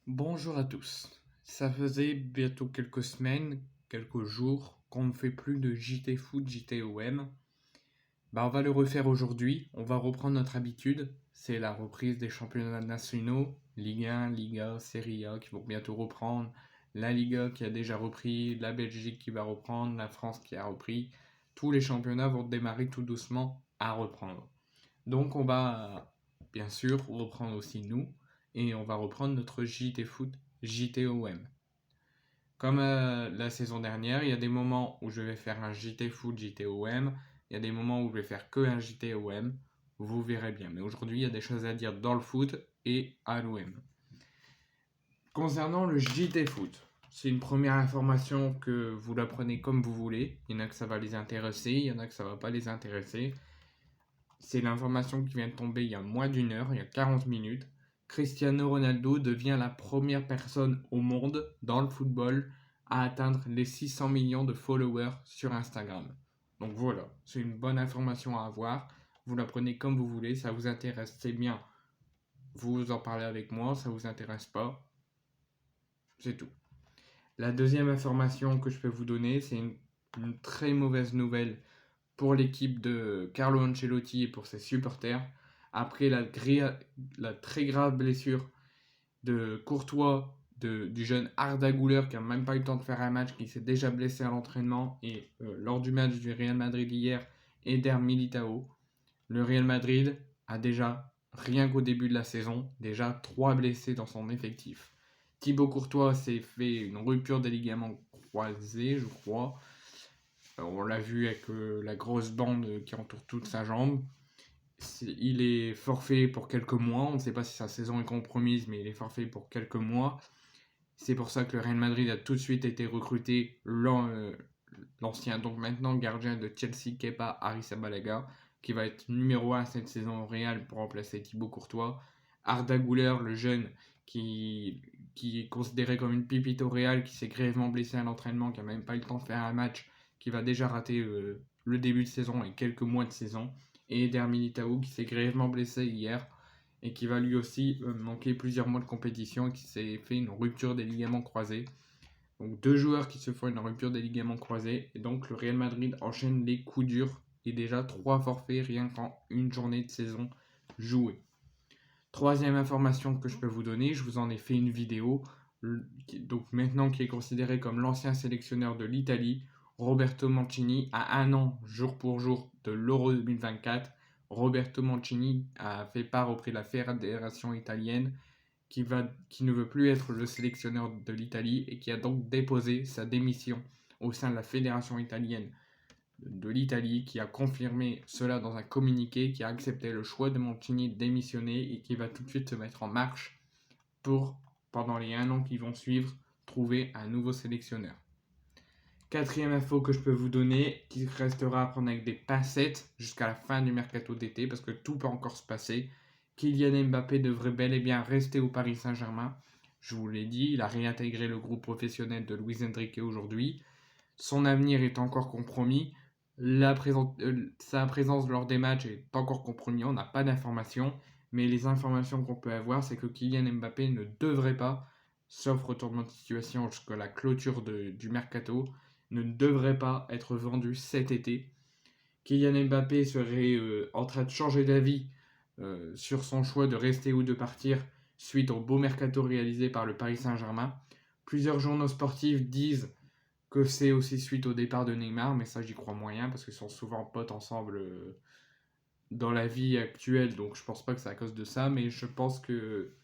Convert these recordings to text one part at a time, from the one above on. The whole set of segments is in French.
Bonjour à tous. Ça faisait bientôt quelques semaines, quelques jours qu'on ne fait plus de JT Foot, JTOM. On va le refaire aujourd'hui. On va reprendre notre habitude. C'est la reprise des championnats nationaux, Ligue 1, Liga, Serie A qui vont bientôt reprendre, la Liga qui a déjà repris, la Belgique qui va reprendre, la France qui a repris. Tous les championnats vont démarrer tout doucement à reprendre. Donc on va bien sûr reprendre aussi nous et on va reprendre notre JT Foot JTOM. Comme la saison dernière, il y a des moments où je vais faire un JT Foot JTOM, il y a des moments où je vais faire que un JTOM, vous verrez bien. Mais aujourd'hui, il y a des choses à dire dans le foot et à l'OM. Concernant le JT Foot, c'est une première information que vous la prenez comme vous voulez. Il y en a que ça va les intéresser, il y en a que ça va pas les intéresser. C'est l'information qui vient de tomber il y a moins d'une heure, il y a 40 minutes. Cristiano Ronaldo devient la première personne au monde dans le football à atteindre les 600 millions de followers sur Instagram. Donc voilà, c'est une bonne information à avoir. Vous la prenez comme vous voulez, ça vous intéresse, c'est bien. Vous en parlez avec moi, ça vous intéresse pas, c'est tout. La deuxième information que je peux vous donner, c'est une très mauvaise nouvelle pour l'équipe de Carlo Ancelotti et pour ses supporters. Après la très grave blessure de Courtois, du jeune Arda Güler qui n'a même pas eu le temps de faire un match, qui s'est déjà blessé à l'entraînement, et lors du match du Real Madrid hier, Eder Militao, le Real Madrid a déjà, rien qu'au début de la saison, déjà 3 blessés dans son effectif. Thibaut Courtois s'est fait une rupture des ligaments croisés, je crois. On l'a vu avec la grosse bande qui entoure toute sa jambe. Il est forfait pour quelques mois. On ne sait pas si sa saison est compromise, mais il est forfait pour quelques mois. C'est pour ça que le Real Madrid a tout de suite été recruté l'ancien, donc maintenant gardien de Chelsea, Kepa Arrizabalaga, qui va être numéro 1 cette saison au Real pour remplacer Thibaut Courtois. Arda Güler, le jeune qui est considéré comme une pipite au Real, qui s'est grièvement blessé à l'entraînement, qui n'a même pas eu le temps de faire un match, qui va déjà rater le début de saison et quelques mois de saison. Et Eder Militao, qui s'est grièvement blessé hier et qui va lui aussi manquer plusieurs mois de compétition et qui s'est fait une rupture des ligaments croisés. Donc deux joueurs qui se font une rupture des ligaments croisés et donc le Real Madrid enchaîne les coups durs et déjà 3 forfaits rien qu'en une journée de saison jouée. Troisième information que je peux vous donner, je vous en ai fait une vidéo, donc maintenant qui est considéré comme l'ancien sélectionneur de l'Italie, Roberto Mancini, à un an jour pour jour de l'Euro 2024. Roberto Mancini a fait part auprès de la fédération italienne qui ne veut plus être le sélectionneur de l'Italie et qui a donc déposé sa démission au sein de la fédération italienne de l'Italie, qui a confirmé cela dans un communiqué, qui a accepté le choix de Mancini de démissionner et qui va tout de suite se mettre en marche pour, pendant les 1 an qui vont suivre, trouver un nouveau sélectionneur. Quatrième info que je peux vous donner, qui restera à prendre avec des pincettes jusqu'à la fin du mercato d'été, parce que tout peut encore se passer. Kylian Mbappé devrait bel et bien rester au Paris Saint-Germain. Je vous l'ai dit, il a réintégré le groupe professionnel de Luis Enrique aujourd'hui. Son avenir est encore compromis. Sa présence lors des matchs est encore compromis. On n'a pas d'informations. Mais les informations qu'on peut avoir, c'est que Kylian Mbappé ne devrait pas, sauf retournement de situation jusqu'à la clôture du mercato, ne devrait pas être vendu cet été. Kylian Mbappé serait en train de changer d'avis sur son choix de rester ou de partir suite au beau mercato réalisé par le Paris Saint-Germain. Plusieurs journaux sportifs disent que c'est aussi suite au départ de Neymar, mais ça j'y crois moyen parce qu'ils sont souvent potes ensemble dans la vie actuelle, donc je pense pas que c'est à cause de ça, mais je pense que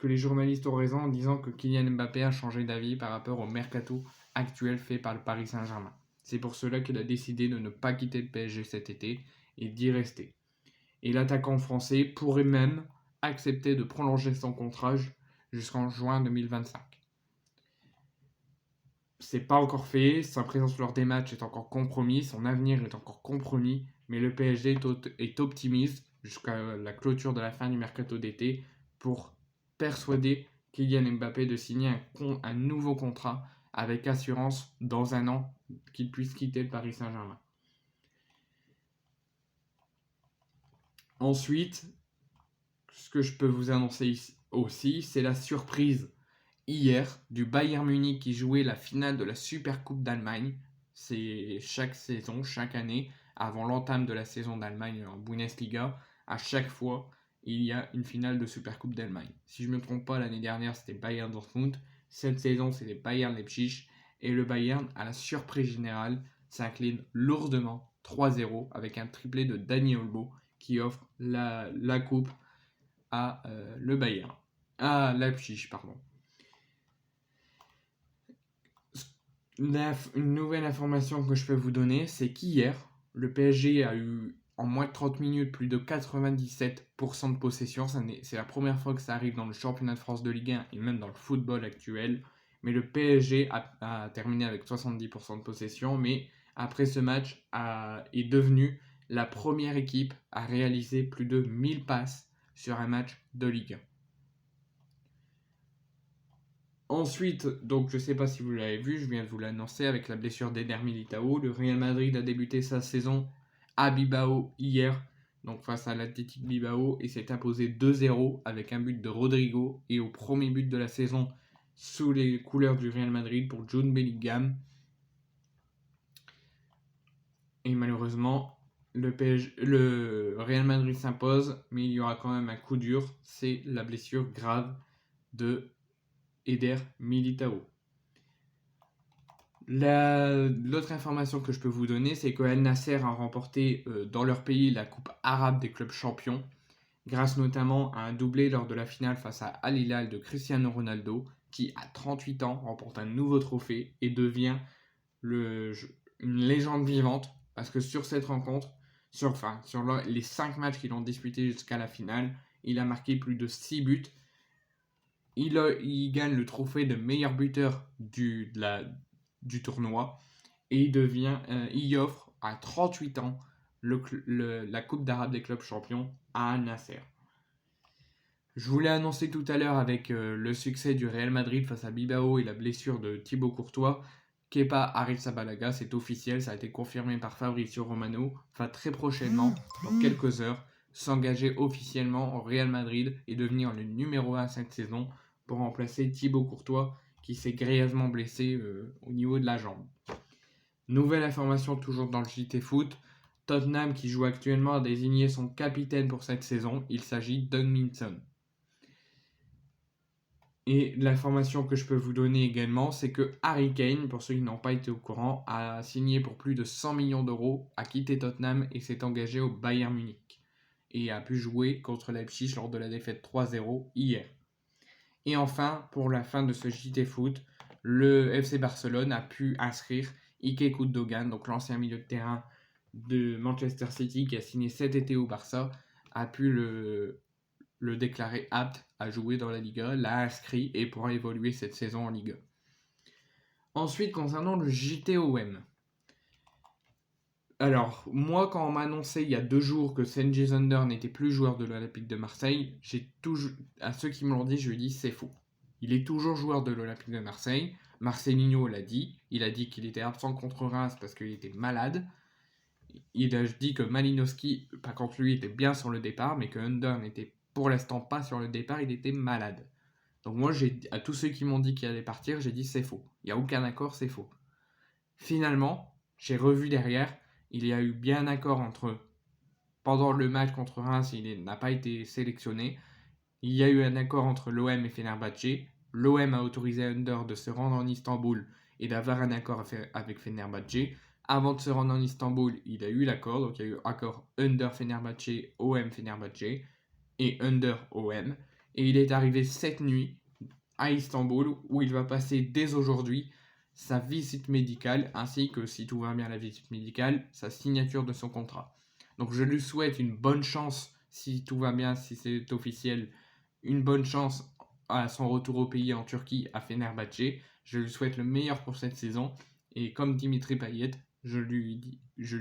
les journalistes ont raison en disant que Kylian Mbappé a changé d'avis par rapport au mercato actuel fait par le Paris Saint-Germain. C'est pour cela qu'il a décidé de ne pas quitter le PSG cet été et d'y rester. Et l'attaquant français pourrait même accepter de prolonger son contrat jusqu'en juin 2025. C'est pas encore fait, sa présence lors des matchs est encore compromise, son avenir est encore compromis, mais le PSG est optimiste jusqu'à la clôture de la fin du mercato d'été pour persuader Kylian Mbappé de signer un nouveau contrat avec assurance dans 1 an qu'il puisse quitter le Paris Saint-Germain. Ensuite, ce que je peux vous annoncer ici, aussi, c'est la surprise hier du Bayern Munich qui jouait la finale de la Super Coupe d'Allemagne. C'est chaque saison, chaque année, avant l'entame de la saison d'Allemagne en Bundesliga, à chaque fois, il y a une finale de Super Coupe d'Allemagne. Si je ne me trompe pas, l'année dernière, c'était Bayern Dortmund. Cette saison, c'était Bayern Leipzig. Et le Bayern, à la surprise générale, s'incline lourdement 3-0 avec un triplé de Dani Olmo qui offre la coupe à le Bayern. À Leipzig, pardon. Une nouvelle information que je peux vous donner, c'est qu'hier, le PSG a eu en moins de 30 minutes plus de 97% de possession. C'est la première fois que ça arrive dans le championnat de France de Ligue 1 et même dans le football actuel. Mais le PSG a terminé avec 70% de possession. Mais après ce match, est devenu la première équipe à réaliser plus de 1000 passes sur un match de Ligue 1. Ensuite, donc je ne sais pas si vous l'avez vu, je viens de vous l'annoncer avec la blessure d'Eder Militao. Le Real Madrid a débuté sa saison à Bilbao hier, donc face à l'Athletic Bilbao, et s'est imposé 2-0 avec un but de Rodrigo et au premier but de la saison sous les couleurs du Real Madrid pour Jude Bellingham. Et malheureusement, le Real Madrid s'impose, mais il y aura quand même un coup dur, c'est la blessure grave de Eder Militao. L'autre information que je peux vous donner, c'est que Al Nasser a remporté dans leur pays la Coupe arabe des clubs champions, grâce notamment à un doublé lors de la finale face à Al Hilal de Cristiano Ronaldo, qui à 38 ans remporte un nouveau trophée et devient une légende vivante, parce que sur cette rencontre, sur les 5 matchs qu'ils ont disputés jusqu'à la finale, il a marqué plus de 6 buts. Il gagne le trophée de meilleur buteur du tournoi et il offre à 38 ans la Coupe d'Arabe des clubs champions à Al Nasser. Je vous l'ai annoncé tout à l'heure avec le succès du Real Madrid face à Bilbao et la blessure de Thibaut Courtois. Kepa Arrizabalaga, c'est officiel, ça a été confirmé par Fabrizio Romano, va très prochainement, dans quelques heures, s'engager officiellement au Real Madrid et devenir le numéro 1 cette saison pour remplacer Thibaut Courtois qui s'est grièvement blessé au niveau de la jambe. Nouvelle information toujours dans le JT Foot, Tottenham qui joue actuellement a désigné son capitaine pour cette saison, il s'agit d'Hung-min Son. Et l'information que je peux vous donner également, c'est que Harry Kane, pour ceux qui n'ont pas été au courant, a signé pour plus de 100 millions d'euros, a quitté Tottenham et s'est engagé au Bayern Munich. Et a pu jouer contre Leipzig lors de la défaite 3-0 hier. Et enfin, pour la fin de ce JT Foot, le FC Barcelone a pu inscrire Ike Gundogan, donc l'ancien milieu de terrain de Manchester City qui a signé cet été au Barça, a pu le déclarer apte à jouer dans la Liga, l'a inscrit et pourra évoluer cette saison en Liga. Ensuite, concernant le JTOM. Alors, moi, quand on m'a annoncé il y a 2 jours que Cengiz Under n'était plus joueur de l'Olympique de Marseille, à ceux qui me l'ont dit, je lui ai dit c'est faux. Il est toujours joueur de l'Olympique de Marseille. Marcelinho l'a dit. Il a dit qu'il était absent contre Reims parce qu'il était malade. Il a dit que Malinowski, par contre lui, était bien sur le départ, mais que Under n'était pour l'instant pas sur le départ, il était malade. Donc moi, à tous ceux qui m'ont dit qu'il allait partir, j'ai dit c'est faux. Il n'y a aucun accord, c'est faux. Finalement, j'ai revu derrière, il y a eu bien un accord pendant le match contre Reims, il n'a pas été sélectionné. Il y a eu un accord entre l'OM et Fenerbahçe. L'OM a autorisé Under de se rendre en Istanbul et d'avoir un accord avec Fenerbahçe. Avant de se rendre en Istanbul, il a eu l'accord, donc il y a eu accord Under Fenerbahçe, OM Fenerbahçe et Under OM. Et il est arrivé cette nuit à Istanbul où il va passer dès aujourd'hui sa visite médicale ainsi que, si tout va bien la visite médicale, sa signature de son contrat. Donc je lui souhaite une bonne chance, si tout va bien, si c'est officiel, une bonne chance à son retour au pays en Turquie à Fenerbahçe. Je lui souhaite le meilleur pour cette saison et comme Dimitri Payet, je lui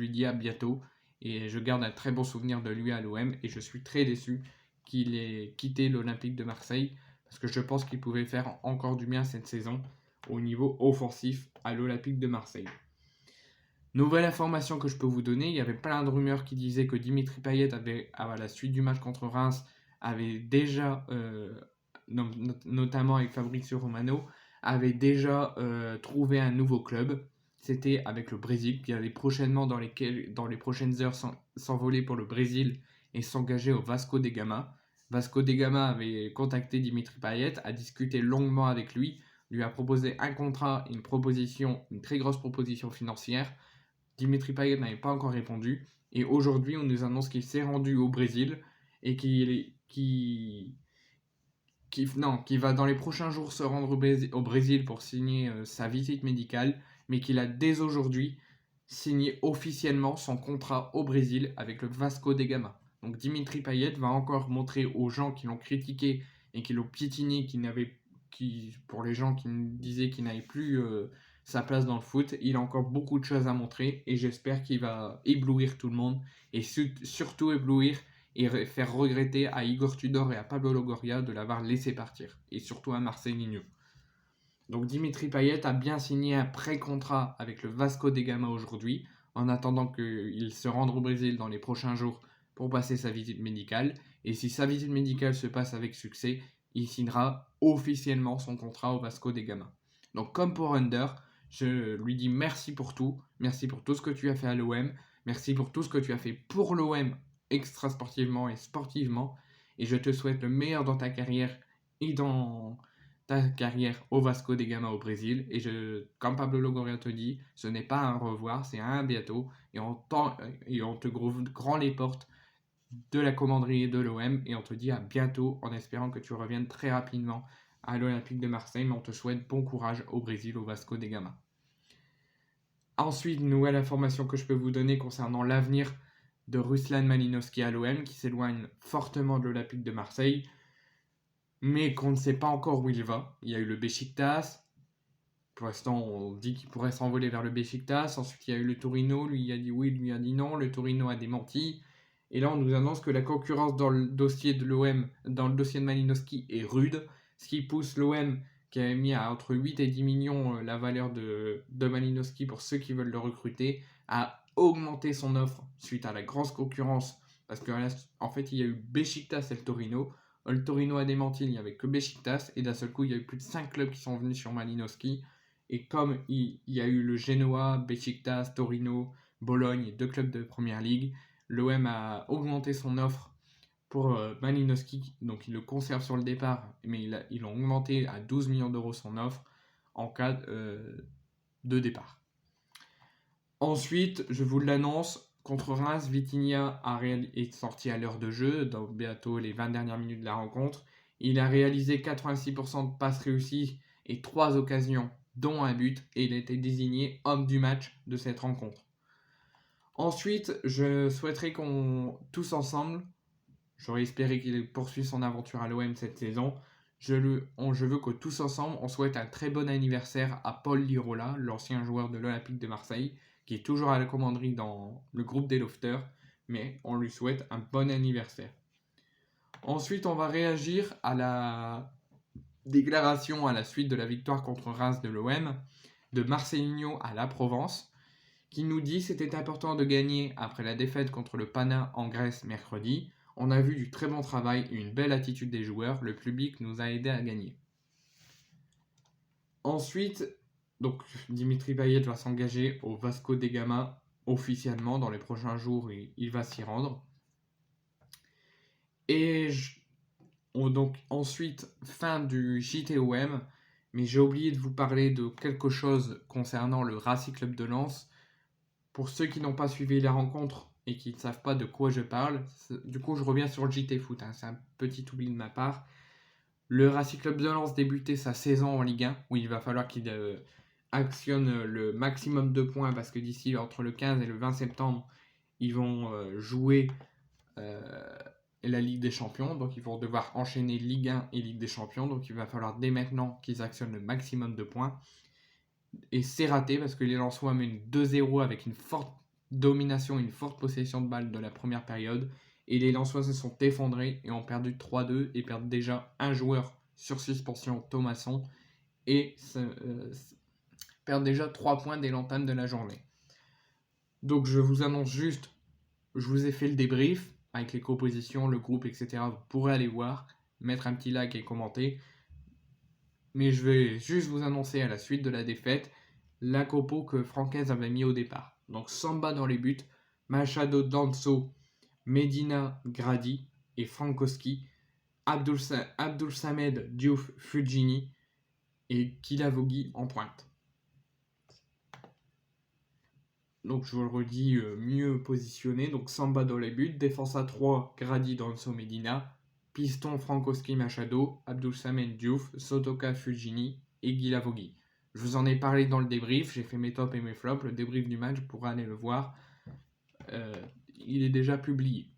dis à bientôt et je garde un très bon souvenir de lui à l'OM et je suis très déçu qu'il ait quitté l'Olympique de Marseille parce que je pense qu'il pouvait faire encore du bien cette saison au niveau offensif à l'Olympique de Marseille. Nouvelle information que je peux vous donner, il y avait plein de rumeurs qui disaient que Dimitri Payet à la suite du match contre Reims avait déjà notamment avec Fabrizio Romano, avait déjà trouvé un nouveau club. C'était avec le Brésil, qui allait prochainement, dans les prochaines heures, s'envoler pour le Brésil et s'engager au Vasco da Gama. Vasco da Gama avait contacté Dimitri Payet, a discuté longuement avec lui a proposé un contrat, une très grosse proposition financière. Dimitri Payet n'avait pas encore répondu. Et aujourd'hui, on nous annonce qu'il s'est rendu au Brésil et qui va dans les prochains jours se rendre au Brésil pour signer sa visite médicale, mais qu'il a dès aujourd'hui signé officiellement son contrat au Brésil avec le Vasco da Gama. Donc Dimitri Payet va encore montrer aux gens qui l'ont critiqué et qui l'ont piétiné, pour les gens qui disaient qu'il n'avait plus sa place dans le foot, il a encore beaucoup de choses à montrer et j'espère qu'il va éblouir tout le monde et surtout éblouir et faire regretter à Igor Tudor et à Pablo Longoria de l'avoir laissé partir, et surtout à Marcelinho. Donc Dimitri Payet a bien signé un pré-contrat avec le Vasco da Gama aujourd'hui, en attendant qu'il se rende au Brésil dans les prochains jours pour passer sa visite médicale, et si sa visite médicale se passe avec succès, il signera officiellement son contrat au Vasco da Gama. Donc comme pour Under, je lui dis merci pour tout ce que tu as fait à l'OM, merci pour tout ce que tu as fait pour l'OM extra sportivement et sportivement, et je te souhaite le meilleur dans ta carrière et dans ta carrière au Vasco da Gama au Brésil, et comme Pablo Longoria te dit, ce n'est pas un au revoir, c'est un bientôt, et on te ouvre grand les portes de la commanderie de l'OM, et on te dit à bientôt en espérant que tu reviennes très rapidement à l'Olympique de Marseille, mais on te souhaite bon courage au Brésil, au Vasco da Gama. Ensuite, nouvelle information que je peux vous donner concernant l'avenir de Ruslan Malinovski à l'OM, qui s'éloigne fortement de l'Olympique de Marseille, mais qu'on ne sait pas encore où il va. Il y a eu le Beşiktaş, pour l'instant on dit qu'il pourrait s'envoler vers le Beşiktaş, ensuite il y a eu le Torino, lui il a dit oui, lui a dit non, le Torino a démenti, et là on nous annonce que la concurrence dans le dossier de l'OM, dans le dossier de Malinovski est rude, ce qui pousse l'OM, qui avait mis à entre 8 et 10 millions la valeur de Malinovski pour ceux qui veulent le recruter, à augmenter son offre suite à la grosse concurrence, parce qu'en fait il y a eu Beşiktaş et le Torino. Le Torino a démenti, il n'y avait que Beşiktaş, et d'un seul coup il y a eu plus de 5 clubs qui sont venus sur Malinovski, et comme il y a eu le Genoa, Beşiktaş, Torino, Bologne, 2 clubs de première ligue, l'OM a augmenté son offre pour Malinovski, donc il le conserve sur le départ, mais ils ont augmenté à 12 millions d'euros son offre en cas de départ. Ensuite, je vous l'annonce, contre Reims, Vitinha est sorti à l'heure de jeu, dans bientôt les 20 dernières minutes de la rencontre. Il a réalisé 86% de passes réussies et 3 occasions, dont un but, et il a été désigné homme du match de cette rencontre. Ensuite, je souhaiterais qu'on, tous ensemble, j'aurais espéré qu'il poursuive son aventure à l'OM cette saison, je veux que tous ensemble, on souhaite un très bon anniversaire à Paul Lirola, l'ancien joueur de l'Olympique de Marseille, qui est toujours à la commanderie dans le groupe des Lofters, mais on lui souhaite un bon anniversaire. Ensuite, on va réagir à la déclaration à la suite de la victoire contre Reims de l'OM de Marcelinho à la Provence, qui nous dit c'était important de gagner après la défaite contre le Pana en Grèce mercredi. On a vu du très bon travail et une belle attitude des joueurs. Le public nous a aidés à gagner. Ensuite, donc Dimitri Payet va s'engager au Vasco da Gama officiellement dans les prochains jours et il va s'y rendre. Et donc ensuite, fin du JTOM, mais j'ai oublié de vous parler de quelque chose concernant le Racing Club de Lens. Pour ceux qui n'ont pas suivi la rencontre et qui ne savent pas de quoi je parle, du coup je reviens sur le JT Foot, c'est un petit oubli de ma part. Le Racing Club de Lens débutait sa saison en Ligue 1, où il va falloir qu'il actionne le maximum de points, parce que d'ici entre le 15 et le 20 septembre, ils vont jouer la Ligue des Champions, donc ils vont devoir enchaîner Ligue 1 et Ligue des Champions, donc il va falloir dès maintenant qu'ils actionnent le maximum de points. Et c'est raté parce que les Lensois mènent 2-0 avec une forte domination, une forte possession de balle de la première période. Et les Lensois se sont effondrés et ont perdu 3-2 et perdent déjà un joueur sur suspension, Thomasson, et perdent déjà 3 points dès l'entame de la journée. Donc je vous annonce juste, je vous ai fait le débrief avec les compositions, le groupe, etc. Vous pourrez aller voir. mettre un petit like et commenter. Mais je vais juste vous annoncer à la suite de la défaite la compo que Francaise avait mis au départ. Donc Samba dans les buts, Machado, Danso, Medina, Grady et Frankowski, Abdul Samed, Diouf, Fujini et Kilavogui en pointe. Donc je vous le redis, mieux positionné. Donc Samba dans les buts, défense à 3, Grady, Danso, Medina, piston Frankowski, Machado, Abdul Samed, Diouf, Sotoka, Fujini et Guilavogui. Je vous en ai parlé dans le débrief, j'ai fait mes tops et mes flops. Le débrief du match, vous pourrez aller le voir. Il est déjà publié.